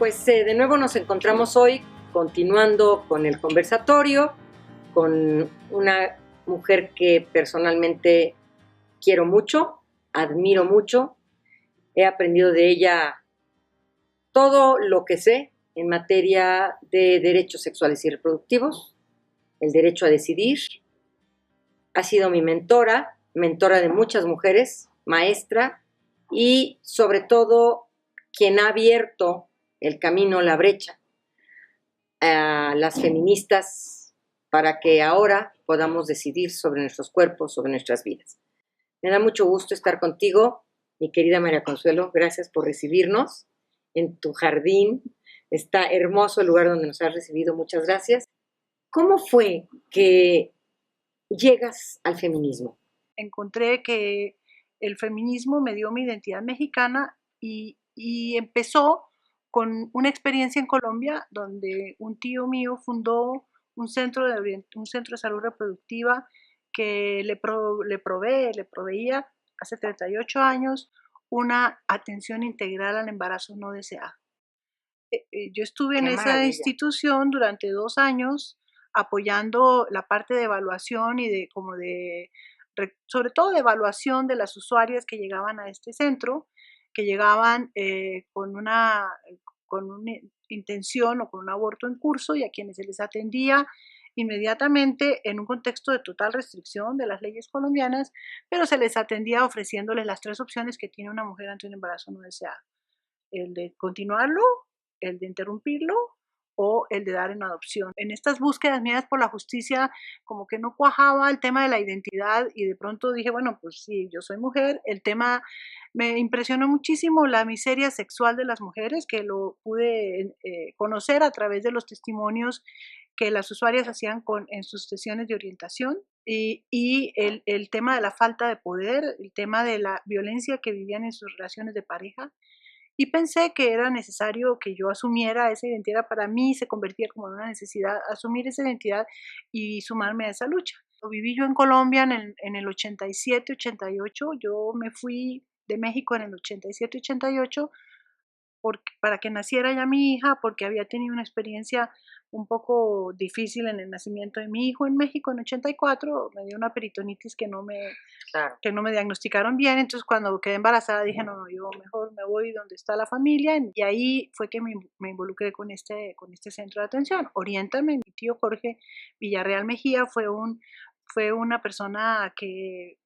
Pues de nuevo nos encontramos hoy continuando con el conversatorio con una mujer que personalmente quiero mucho, admiro mucho, he aprendido de ella todo lo que sé en materia de derechos sexuales y reproductivos, el derecho a decidir. Ha sido mi mentora, mentora de muchas mujeres, maestra y sobre todo quien ha abierto el camino, la brecha a las feministas para que ahora podamos decidir sobre nuestros cuerpos, sobre nuestras vidas. Me da mucho gusto estar contigo, mi querida María Consuelo. Gracias por recibirnos en tu jardín. Está hermoso el lugar donde nos has recibido. Muchas gracias. ¿Cómo fue que llegas al feminismo? Encontré que el feminismo me dio mi identidad mexicana y empezó con una experiencia en Colombia donde un tío mío fundó un centro de salud reproductiva que le proveía hace 38 años una atención integral al embarazo no deseado. Yo estuve en esa institución durante 2 años apoyando la parte de evaluación y sobre todo de evaluación de las usuarias que llegaban a este centro, que llegaban con una intención o con un aborto en curso y a quienes se les atendía inmediatamente en un contexto de total restricción de las leyes colombianas, pero se les atendía ofreciéndoles las 3 opciones que tiene una mujer ante un embarazo no deseado: el de continuarlo, el de interrumpirlo o el de dar en adopción. En estas búsquedas mías por la justicia, como que no cuajaba el tema de la identidad y de pronto dije, bueno, pues sí, yo soy mujer. El tema me impresionó muchísimo, la miseria sexual de las mujeres, que lo pude conocer a través de los testimonios que las usuarias hacían en sus sesiones de orientación y el tema de la falta de poder, el tema de la violencia que vivían en sus relaciones de pareja. Y pensé que era necesario que yo asumiera esa identidad. Para mí se convertía como en una necesidad asumir esa identidad y sumarme a esa lucha. Lo viví yo en Colombia en el 87, 88. Yo me fui de México en el 87, 88 para que naciera ya mi hija, porque había tenido una experiencia un poco difícil en el nacimiento de mi hijo en México en 84. Me dio una peritonitis que no me diagnosticaron bien. Entonces cuando quedé embarazada dije, no, yo mejor me voy donde está la familia, y ahí fue que me involucré con este centro de atención. Oriéntame, mi tío Jorge Villarreal Mejía fue una persona que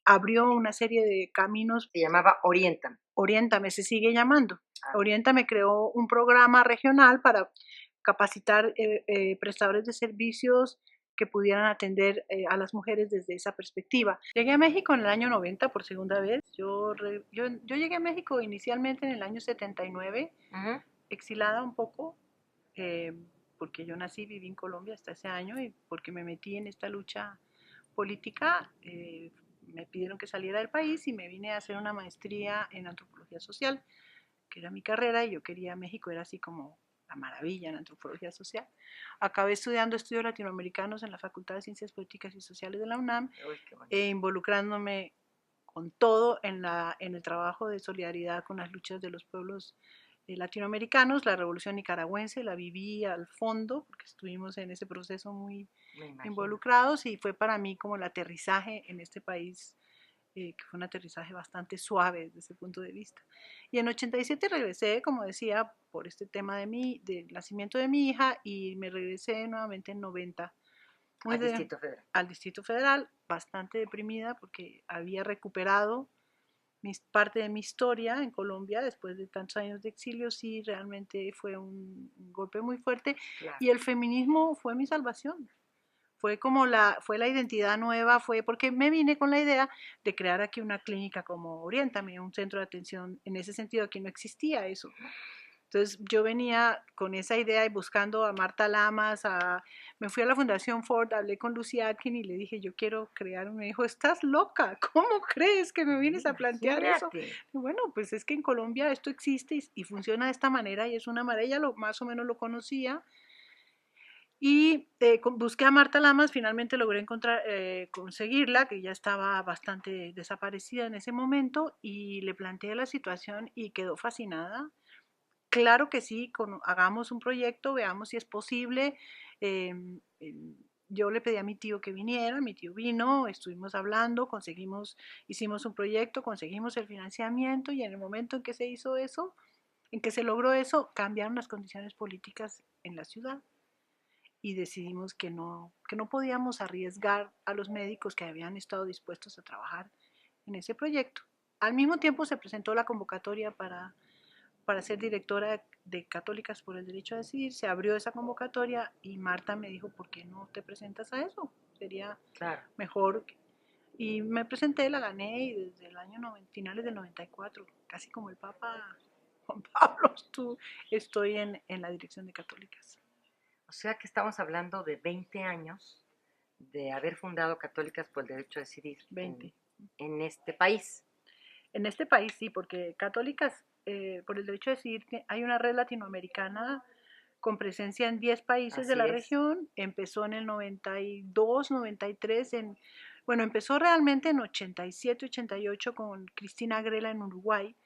abrió una serie de caminos. Se llamaba Oriéntame. Oriéntame, se sigue llamando. Oriéntame creó un programa regional para capacitar prestadores de servicios que pudieran atender a las mujeres desde esa perspectiva. Llegué a México en el año 90 por segunda vez. Yo llegué a México inicialmente en el año 79, exilada un poco, porque yo nací y viví en Colombia hasta ese año, y porque me metí en esta lucha política, me pidieron que saliera del país y me vine a hacer una maestría en antropología social, que era mi carrera, y yo quería México, era así como la maravilla en antropología social. Acabé estudiando estudios latinoamericanos en la Facultad de Ciencias Políticas y Sociales de la UNAM, involucrándome con todo en el trabajo de solidaridad con las luchas de los pueblos latinoamericanos. La revolución nicaragüense la viví al fondo, porque estuvimos en ese proceso muy involucrados, y fue para mí como el aterrizaje en este país, que fue un aterrizaje bastante suave desde ese punto de vista. Y en 87 regresé, como decía, por este tema del nacimiento de mi hija, y me regresé nuevamente en 90 al Distrito Federal, bastante deprimida porque había recuperado parte de mi historia en Colombia después de tantos años de exilio. Sí, realmente fue un golpe muy fuerte, claro. Y el feminismo fue mi salvación. Fue la identidad nueva, fue porque me vine con la idea de crear aquí una clínica como Oriéntame, un centro de atención. En ese sentido aquí no existía eso. Entonces yo venía con esa idea y buscando a Marta Lamas, me fui a la Fundación Ford, hablé con Lucy Atkin y le dije, yo quiero crear. Me dijo, estás loca, ¿cómo crees que me vienes a plantear eso? Y bueno, pues es que en Colombia esto existe y funciona de esta manera, y es una maravilla. Más o menos lo conocía. Y busqué a Marta Lamas, finalmente logré conseguirla, que ya estaba bastante desaparecida en ese momento, y le planteé la situación y quedó fascinada. claro que sí, hagamos un proyecto, veamos si es posible. Yo le pedí a mi tío que viniera, mi tío vino, estuvimos hablando, hicimos un proyecto, conseguimos el financiamiento y en el momento en que se hizo eso, en que se logró eso, cambiaron las condiciones políticas en la ciudad y decidimos que no podíamos arriesgar a los médicos que habían estado dispuestos a trabajar en ese proyecto. Al mismo tiempo se presentó la convocatoria para ser directora de Católicas por el Derecho a Decidir, se abrió esa convocatoria y Marta me dijo, ¿por qué no te presentas a eso? Sería mejor. Y me presenté, la gané y desde el año finales del 94, casi como el Papa Juan Pablo, estoy en la dirección de Católicas. O sea que estamos hablando de 20 años de haber fundado Católicas por el Derecho a Decidir 20. En este país. En este país sí, porque Católicas por el Derecho a Decidir hay una red latinoamericana con presencia en 10 países Así de la es. región. Empezó en el 92, 93, empezó realmente en 87, 88 con Cristina Grela en Uruguay,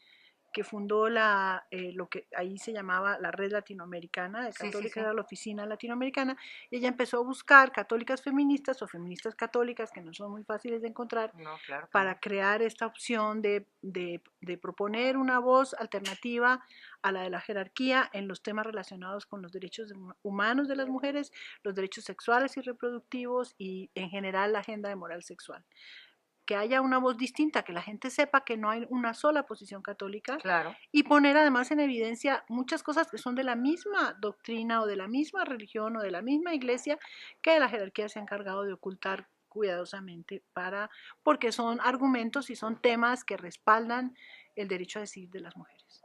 que fundó lo que ahí se llamaba la Red Latinoamericana de Católicas, era la oficina latinoamericana, y ella empezó a buscar católicas feministas o feministas católicas, que no son muy fáciles de encontrar, para crear esta opción de proponer una voz alternativa a la de la jerarquía en los temas relacionados con los derechos humanos de las mujeres, los derechos sexuales y reproductivos y en general la agenda de moral sexual. Que haya una voz distinta, que la gente sepa que no hay una sola posición católica, y poner además en evidencia muchas cosas que son de la misma doctrina o de la misma religión o de la misma iglesia que la jerarquía se ha encargado de ocultar cuidadosamente porque son argumentos y son temas que respaldan el derecho a decidir de las mujeres.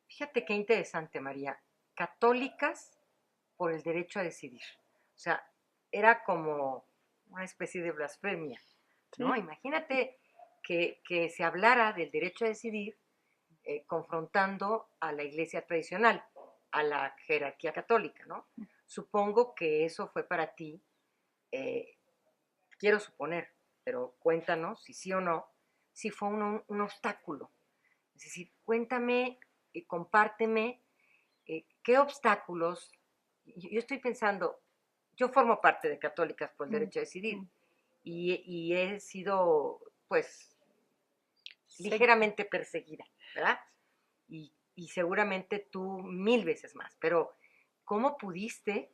Fíjate qué interesante, María. Católicas por el derecho a decidir. O sea, era como una especie de blasfemia, ¿no? Sí. Imagínate que se hablara del derecho a decidir confrontando a la iglesia tradicional, a la jerarquía católica, ¿no? Supongo que eso fue para ti, quiero suponer, pero cuéntanos si sí o no, si fue un obstáculo. Es decir, cuéntame y compárteme qué obstáculos. Yo estoy pensando, yo formo parte de Católicas por el Derecho a Decidir y he sido, pues, ligeramente perseguida, ¿verdad? Y seguramente tú 1000 veces más, pero ¿cómo pudiste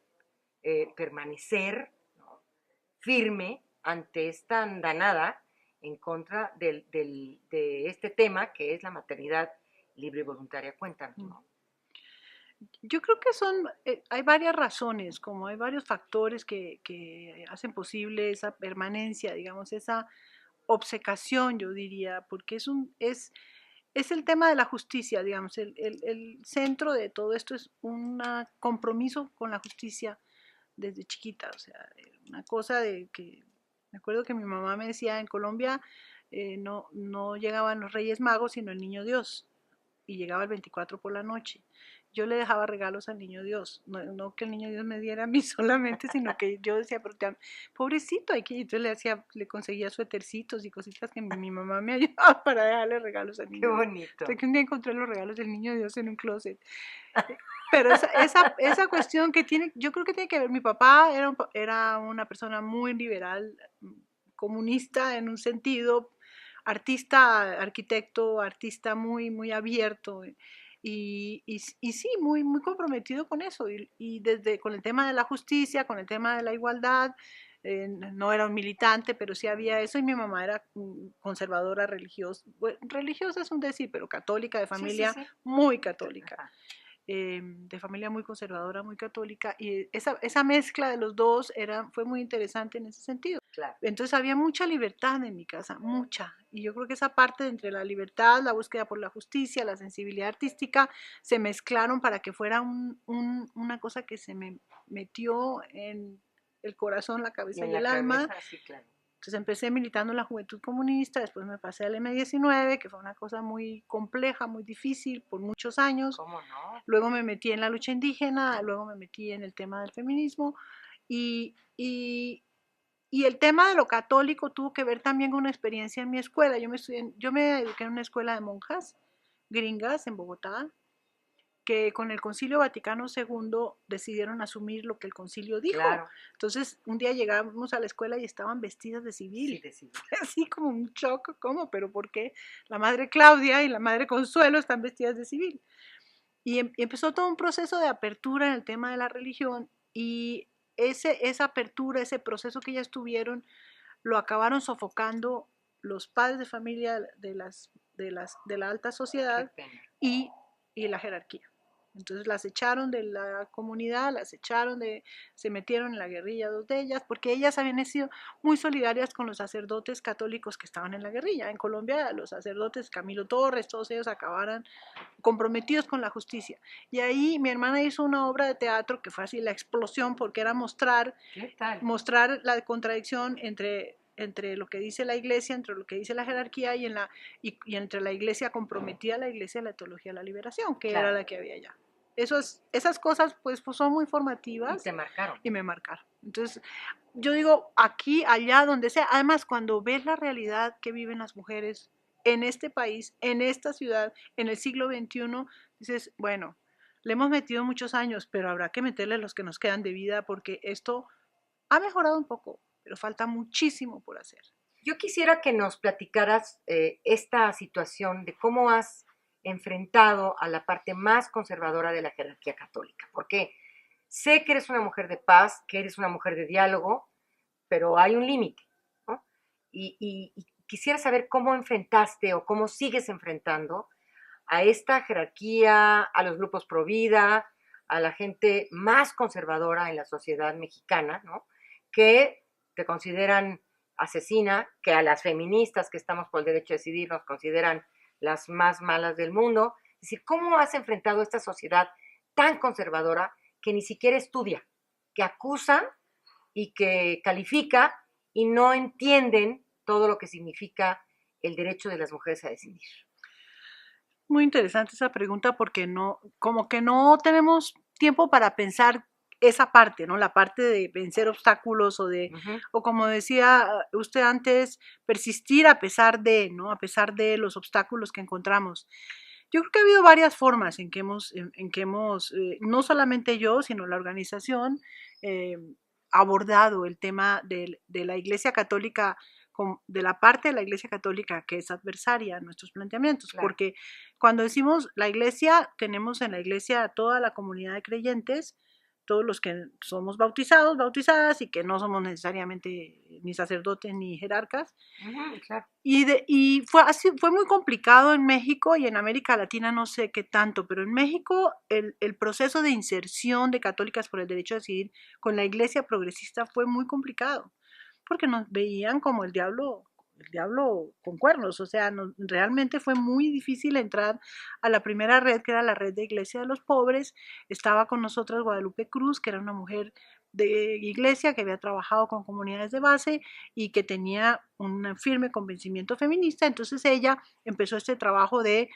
permanecer, ¿no?, firme ante esta andanada en contra de este tema que es la maternidad libre y voluntaria? Cuéntanos, ¿no? Yo creo que hay varias razones, como hay varios factores que hacen posible esa permanencia, digamos, esa obcecación, yo diría, porque es el tema de la justicia, digamos, el centro de todo esto es un compromiso con la justicia desde chiquita, o sea, una cosa de que, me acuerdo que mi mamá me decía, en Colombia no llegaban los Reyes Magos, sino el Niño Dios, y llegaba el 24 por la noche. Yo le dejaba regalos al Niño Dios, no que el Niño Dios me diera a mí solamente, sino que yo decía, pero pobrecito, entonces le conseguía suétercitos y cositas que mi mamá me ayudaba para dejarle regalos al Niño Dios. Qué bonito. Hasta que un día encontré los regalos del Niño Dios en un closet. Pero esa cuestión que yo creo que tiene que ver, mi papá era una persona muy liberal, comunista en un sentido, artista, arquitecto, artista muy, muy abierto y sí, muy, muy comprometido con eso y con el tema de la justicia, con el tema de la igualdad. No era un militante, pero sí había eso, y mi mamá era conservadora religiosa, bueno, religiosa es un decir, pero católica, de familia muy católica. De familia muy conservadora, muy católica, y esa mezcla de los dos fue muy interesante en ese sentido. Claro. Entonces había mucha libertad en mi casa, mucha, y yo creo que esa parte entre la libertad, la búsqueda por la justicia, la sensibilidad artística, se mezclaron para que fuera una cosa que se me metió en el corazón, la cabeza y el alma. Sí, claro. Entonces empecé militando en la Juventud Comunista, después me pasé al M19, que fue una cosa muy compleja, muy difícil, por muchos años. ¿Cómo no? Luego me metí en la lucha indígena, luego me metí en el tema del feminismo, y el tema de lo católico tuvo que ver también con una experiencia en mi escuela. Yo me eduqué en una escuela de monjas gringas en Bogotá, que con el Concilio Vaticano II decidieron asumir lo que el concilio dijo. Claro. Entonces, un día llegamos a la escuela y estaban vestidas de civil. Sí, de civil. Así como un shock, ¿cómo? ¿Pero por qué la madre Claudia y la madre Consuelo están vestidas de civil? Y empezó todo un proceso de apertura en el tema de la religión, y esa apertura, ese proceso que ellas tuvieron, lo acabaron sofocando los padres de familia de la alta sociedad y la jerarquía. Entonces las echaron de la comunidad, se metieron en la guerrilla, dos de ellas, porque ellas habían sido muy solidarias con los sacerdotes católicos que estaban en la guerrilla. En Colombia los sacerdotes, Camilo Torres, todos ellos acabaron comprometidos con la justicia. Y ahí mi hermana hizo una obra de teatro que fue así la explosión, porque era mostrar la contradicción entre lo que dice la iglesia, entre lo que dice la jerarquía y entre la iglesia comprometida, la iglesia de la teología de la liberación, que era la que había allá. Esas cosas pues son muy formativas. Y te marcaron. Y me marcaron. Entonces, yo digo, aquí, allá, donde sea, además cuando ves la realidad que viven las mujeres en este país, en esta ciudad, en el siglo XXI, dices, bueno, le hemos metido muchos años, pero habrá que meterle los que nos quedan de vida, porque esto ha mejorado un poco, pero falta muchísimo por hacer. Yo quisiera que nos platicaras esta situación de cómo has enfrentado a la parte más conservadora de la jerarquía católica, porque sé que eres una mujer de paz, que eres una mujer de diálogo, pero hay un límite, ¿no? Y quisiera saber cómo enfrentaste o cómo sigues enfrentando a esta jerarquía, a los grupos pro vida, a la gente más conservadora en la sociedad mexicana, ¿no? Que te consideran asesina, que a las feministas que estamos por el derecho a decidir nos consideran las más malas del mundo. Es decir, ¿cómo has enfrentado esta sociedad tan conservadora que ni siquiera estudia, que acusa y que califica y no entienden todo lo que significa el derecho de las mujeres a decidir? Muy interesante esa pregunta, porque como que no tenemos tiempo para pensar esa parte, ¿no? La parte de vencer obstáculos o como decía usted antes, persistir a pesar de, ¿no? A pesar de los obstáculos que encontramos. Yo creo que ha habido varias formas en que hemos no solamente yo, sino la organización, abordado el tema de la Iglesia Católica, de la parte de la Iglesia Católica que es adversaria a nuestros planteamientos, claro. Porque cuando decimos la Iglesia, tenemos en la Iglesia a toda la comunidad de creyentes, todos los que somos bautizados, bautizadas, y que no somos necesariamente ni sacerdotes ni jerarcas. Claro. Y fue muy complicado en México, y en América Latina no sé qué tanto, pero en México el proceso de inserción de católicas por el derecho a decidir con la Iglesia progresista fue muy complicado, porque nos veían como el diablo con cuernos. O sea, realmente fue muy difícil entrar a la primera red, que era la red de Iglesia de los Pobres. Estaba con nosotras Guadalupe Cruz, que era una mujer de iglesia que había trabajado con comunidades de base y que tenía un firme convencimiento feminista. Entonces ella empezó este trabajo de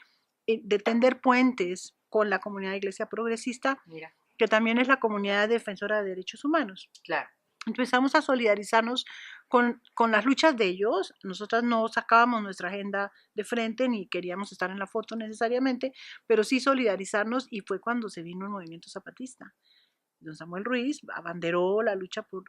tender puentes con la comunidad de iglesia progresista. Mira. Que también es la comunidad defensora de derechos humanos. Claro. Empezamos a solidarizarnos con las luchas de ellos. Nosotras no sacábamos nuestra agenda de frente ni queríamos estar en la foto necesariamente, pero sí solidarizarnos, y fue cuando se vino el movimiento zapatista. Don Samuel Ruiz abanderó la lucha por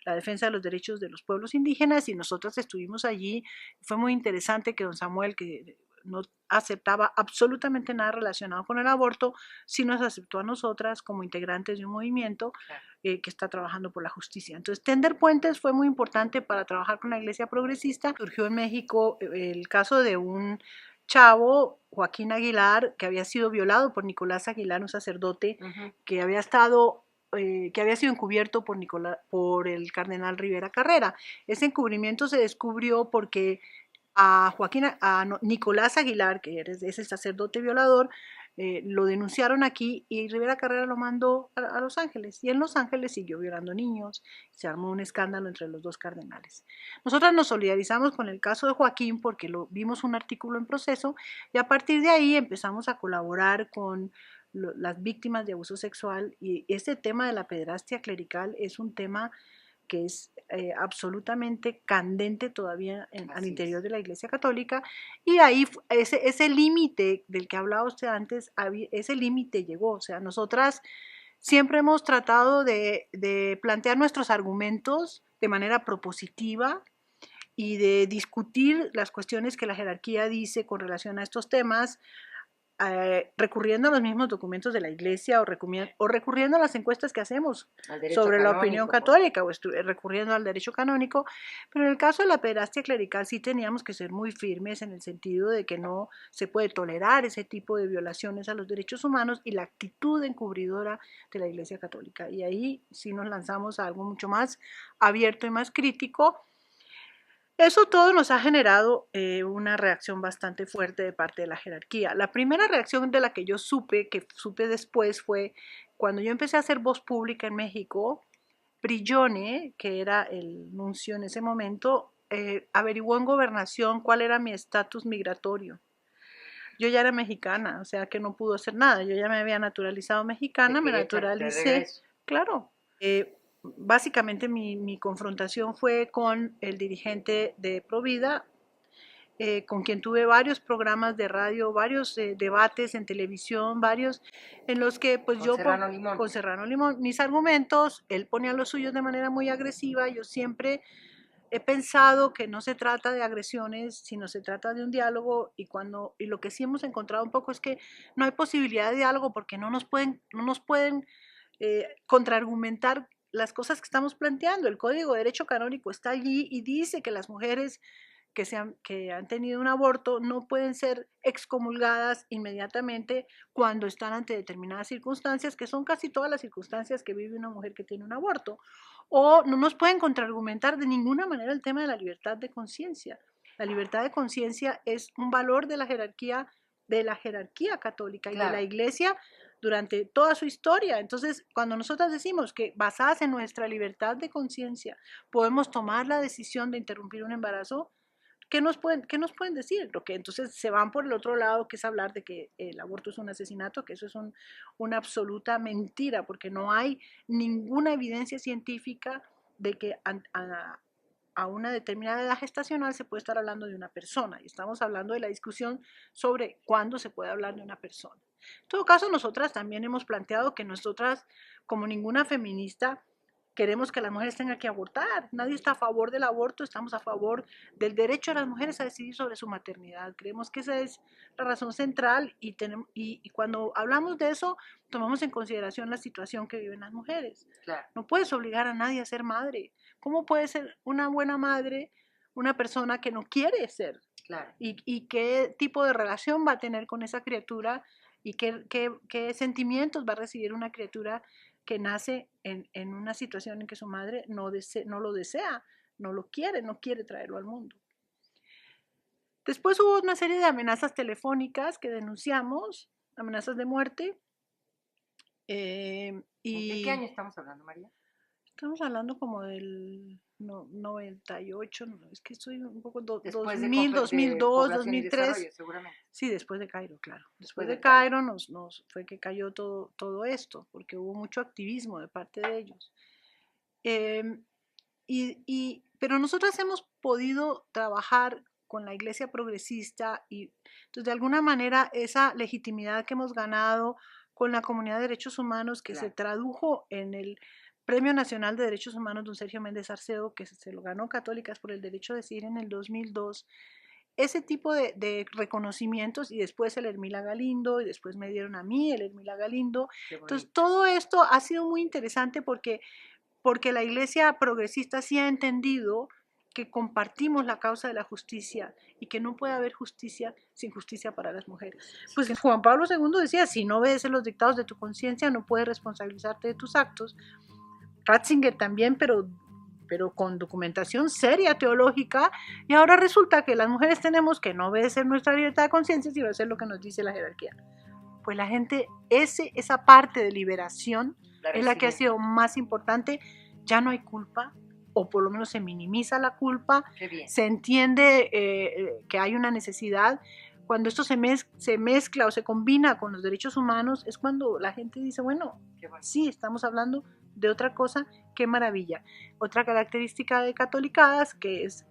la defensa de los derechos de los pueblos indígenas, y nosotras estuvimos allí. Fue muy interesante que don Samuel, que no aceptaba absolutamente nada relacionado con el aborto, sí nos aceptó a nosotras como integrantes de un movimiento que está trabajando por la justicia. Entonces, tender puentes fue muy importante para trabajar con la Iglesia progresista. Surgió en México el caso de un chavo, Joaquín Aguilar, que había sido violado por Nicolás Aguilar, un sacerdote que había sido encubierto por el cardenal Rivera Carrera. Ese encubrimiento se descubrió porque a Nicolás Aguilar, que es el sacerdote violador, lo denunciaron aquí, y Rivera Carrera lo mandó a Los Ángeles, y en Los Ángeles siguió violando niños. Se armó un escándalo entre los dos cardenales. Nosotras nos solidarizamos con el caso de Joaquín porque vimos un artículo en Proceso, y a partir de ahí empezamos a colaborar con las víctimas de abuso sexual, y este tema de la pederastia clerical es un tema que es absolutamente candente todavía al interior de la Iglesia Católica, y ahí ese límite del que hablaba usted antes, ese límite llegó. O sea, nosotras siempre hemos tratado de plantear nuestros argumentos de manera propositiva y de discutir las cuestiones que la jerarquía dice con relación a estos temas, recurriendo a los mismos documentos de la Iglesia o recurriendo a las encuestas que hacemos sobre la opinión católica, o recurriendo al derecho canónico. Pero en el caso de la pederastia clerical sí teníamos que ser muy firmes en el sentido de que no se puede tolerar ese tipo de violaciones a los derechos humanos y la actitud encubridora de la Iglesia Católica. Y ahí sí nos lanzamos a algo mucho más abierto y más crítico. Eso todo nos ha generado una reacción bastante fuerte de parte de la jerarquía. La primera reacción de la que yo supe después, fue cuando yo empecé a hacer voz pública en México. Brillone, que era el nuncio en ese momento, averiguó en Gobernación cuál era mi estatus migratorio. Yo ya era mexicana, o sea que no pudo hacer nada. Yo ya me había naturalizado mexicana, me naturalicé. Claro. Básicamente mi confrontación fue con el dirigente de Provida, con quien tuve varios programas de radio, varios debates en televisión, varios en los que pues con Serrano Limón, mis argumentos, él ponía los suyos de manera muy agresiva. Yo siempre he pensado que no se trata de agresiones, sino se trata de un diálogo, y lo que sí hemos encontrado un poco es que no hay posibilidad de diálogo porque no nos pueden contraargumentar las cosas que estamos planteando. El Código de Derecho Canónico está allí y dice que las mujeres que han tenido un aborto no pueden ser excomulgadas inmediatamente cuando están ante determinadas circunstancias, que son casi todas las circunstancias que vive una mujer que tiene un aborto. O no nos pueden contraargumentar de ninguna manera el tema de la libertad de conciencia. La libertad de conciencia es un valor de la jerarquía católica y de la Iglesia durante toda su historia. Entonces, cuando nosotras decimos que basadas en nuestra libertad de conciencia podemos tomar la decisión de interrumpir un embarazo, ¿qué nos pueden decir? Lo que entonces se van por el otro lado, que es hablar de que el aborto es un asesinato, que eso es una absoluta mentira, porque no hay ninguna evidencia científica de que a una determinada edad gestacional se puede estar hablando de una persona, y estamos hablando de la discusión sobre cuándo se puede hablar de una persona. En todo caso, nosotras también hemos planteado que nosotras, como ninguna feminista, queremos que las mujeres tengan que abortar. Nadie está a favor del aborto, estamos a favor del derecho de las mujeres a decidir sobre su maternidad. Creemos que esa es la razón central, y cuando hablamos de eso, tomamos en consideración la situación que viven las mujeres. Claro. No puedes obligar a nadie a ser madre. ¿Cómo puede ser una buena madre una persona que no quiere ser? Claro. ¿Y qué tipo de relación va a tener con esa criatura? ¿Y qué sentimientos va a recibir una criatura que nace en una situación en que su madre no lo desea, no lo quiere, no quiere traerlo al mundo? Después hubo una serie de amenazas telefónicas que denunciamos, amenazas de muerte. ¿De qué año estamos hablando, María? Estamos hablando como del 98, es que estoy un poco, 2000, 2002, 2003. Seguramente. Sí, después de Cairo, claro. Después de Cairo nos fue que cayó todo esto, porque hubo mucho activismo de parte de ellos. Pero nosotras hemos podido trabajar con la Iglesia progresista, y entonces de alguna manera esa legitimidad que hemos ganado con la comunidad de derechos humanos, que se tradujo en el Premio Nacional de Derechos Humanos don Sergio Méndez Arceo, que se lo ganó Católicas por el Derecho a Decidir en el 2002, ese tipo de reconocimientos, y después el Hermila Galindo, y después me dieron a mí el Hermila Galindo. Entonces todo esto ha sido muy interesante porque la Iglesia progresista sí ha entendido que compartimos la causa de la justicia y que no puede haber justicia sin justicia para las mujeres. Pues Juan Pablo II decía, si no obedeces los dictados de tu conciencia, no puedes responsabilizarte de tus actos. Ratzinger también, pero con documentación seria, teológica, y ahora resulta que las mujeres tenemos que no obedecer nuestra libertad de conciencia, sino hacer lo que nos dice la jerarquía. Pues la gente, esa parte de liberación es la que ha sido más importante. Ya no hay culpa, o por lo menos se minimiza la culpa, se entiende que hay una necesidad. Cuando esto se mezcla o se combina con los derechos humanos, es cuando la gente dice, bueno, sí, estamos hablando de otra cosa, qué maravilla. Otra característica de Catolicadas, que es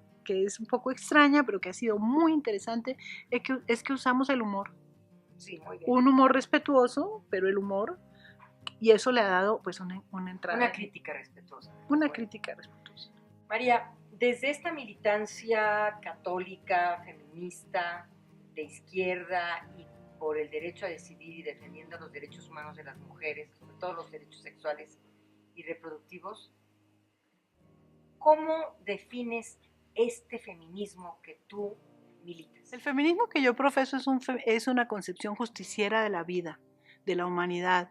un poco extraña, pero que ha sido muy interesante, es que usamos el humor. Sí, muy bien. Un humor respetuoso, pero el humor, y eso le ha dado pues una entrada. Una crítica respetuosa. Una crítica respetuosa. María, desde esta militancia católica, feminista, de izquierda y por el derecho a decidir y defendiendo los derechos humanos de las mujeres, sobre todo los derechos sexuales y reproductivos, ¿cómo defines este feminismo que tú militas? El feminismo que yo profeso es una concepción justiciera de la vida, de la humanidad.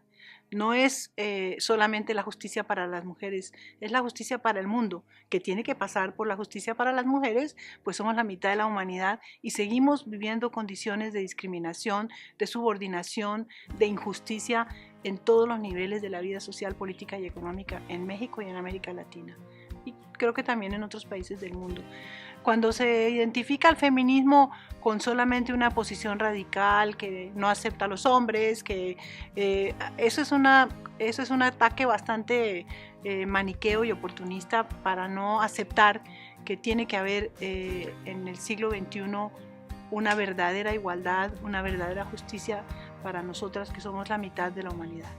No es solamente la justicia para las mujeres, es la justicia para el mundo, que tiene que pasar por la justicia para las mujeres, pues somos la mitad de la humanidad y seguimos viviendo condiciones de discriminación, de subordinación, de injusticia en todos los niveles de la vida social, política y económica en México y en América Latina. Y creo que también en otros países del mundo. Cuando se identifica el feminismo con solamente una posición radical que no acepta a los hombres, que eso es un ataque bastante maniqueo y oportunista para no aceptar que tiene que haber en el siglo XXI una verdadera igualdad, una verdadera justicia para nosotras que somos la mitad de la humanidad.